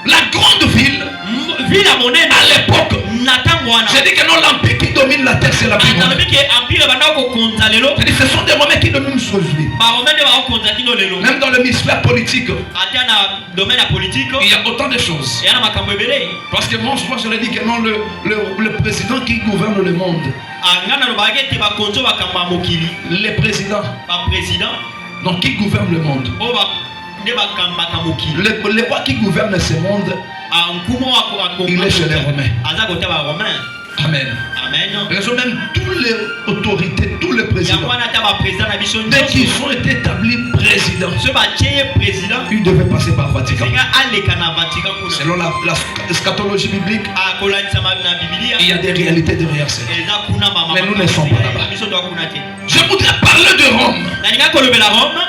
La grande ville, à l'époque, j'ai dit que non, l'empire qui domine la terre, c'est la Bible. Ce sont des Romains qui dominent notre vie. Même dans l'hémisphère politique, il y a autant de choses. Parce que moi, je l'ai dit que non, le président qui gouverne le monde, les présidents, donc qui gouverne le monde, le roi qui gouverne ce monde, il est chez les Romains. Amen. Raison même toutes les autorités, tous les présidents, dès qu'ils ont été établis présidents, ils devaient passer par Vatican. Selon la scatologie biblique, il y a des réalités derrière ça. Mais nous ne sommes pas là-bas. Je voudrais parler de Rome.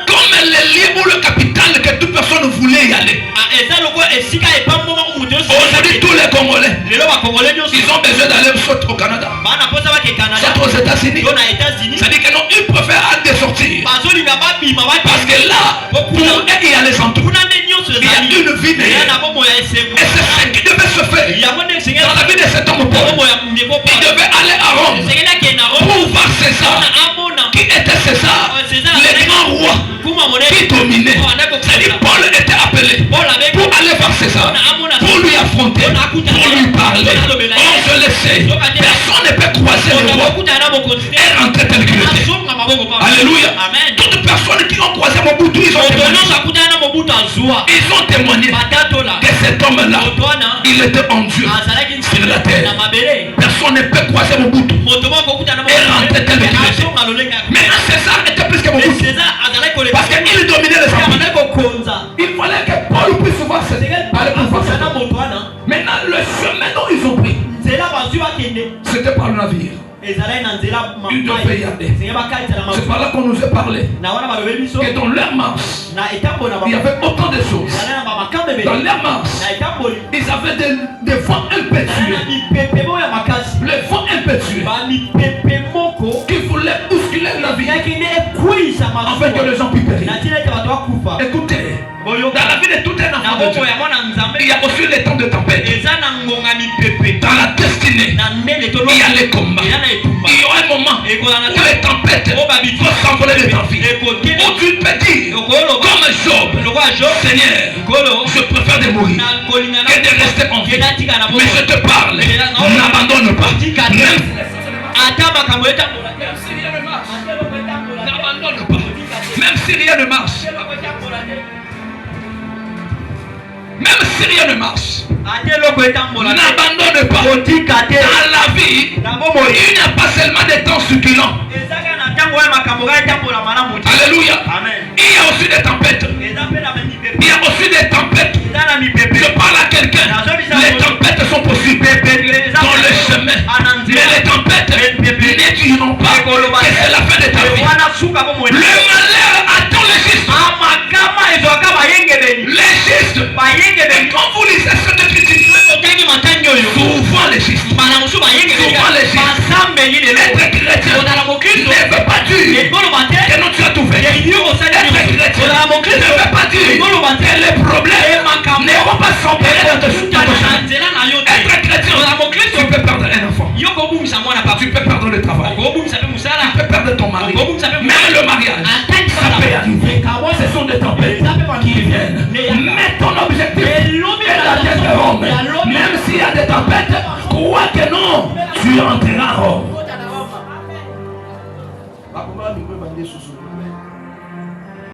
Comme elle est libre ou le capital que toute personne voulait y aller. Aujourd'hui, tous les Congolais, ils ont besoin d'aller soit au Canada, soit aux États-Unis. Ça dit que non, ils préfèrent aller sortir. Parce que là, pour eux, il y a les entours. Il y a une vie meilleure. Et c'est ce qui devait se faire dans la vie de cet homme pauvre. Il devait aller à Rome pour voir César, qui était César, le grand roi qui dominait. C'est-à-dire Paul était appelé pour aller voir César, pour lui affronter, pour lui parler. On se laissait. Personne ne peut croiser le roi et rentrer tel qu'il était. Alléluia. Toutes les personnes qui ont croisé Mobutu, ils ont témoigné que cet homme-là, il était en Dieu sur la terre. Personne ne peut croiser Mobutu et rentrer tel qu'il était. Mais César était plus que Mobutu, parce qu'il dominait les empires. Il fallait que Paul puisse voir César. Maintenant, le chemin dont ils ont pris, c'était par le navire. Ils devaient y aller. C'est par là qu'on nous a parlé que dans leur marche, il y avait autant de choses. Dans leur marche, ils avaient des vents impétueux. Les vents impétueux qui voulaient bousculer la vie afin que les gens puissent périr. Écoutez, dans la vie de tout un enfant de Dieu, il y a aussi les temps de tempête. Dans la destinée, il y a les combats. Il y aura un moment où les tempêtes vont s'envoler de ta vie. Où tu peux dire, comme Job, Seigneur, je préfère de mourir que de rester en vie. Mais je te parle, n'abandonne pas. Même si rien ne marche. Même si rien ne marche, n'abandonne pas. Dans la vie, il n'y a pas seulement des temps succulents. Alléluia. Il y a aussi des tempêtes. Il y a aussi des tempêtes. Je parle à quelqu'un. Les tempêtes sont possibles dans le chemin. Mais les tempêtes ne dureront pas. Et c'est la fin de ta vie. Le malheur attend les justes. Les justes. Et quand vous lisez cette critique, souvent les justes. Souvent les justes. Être chrétien ne veut pas dire que non tu as tout fait. Être chrétien ne veut pas dire que les problèmes ne vont pas s'empirer dans ta vie. Être chrétien, tu peux perdre un enfant. Tu peux perdre le travail. Tu peux perdre ton mari. Même le mariage, ça peut arriver. Ce sont des tempêtes qui viennent. Mais ton objectif est d'atteindre Rome. Même s'il y a des tempêtes, crois que non, tu entreras à Rome.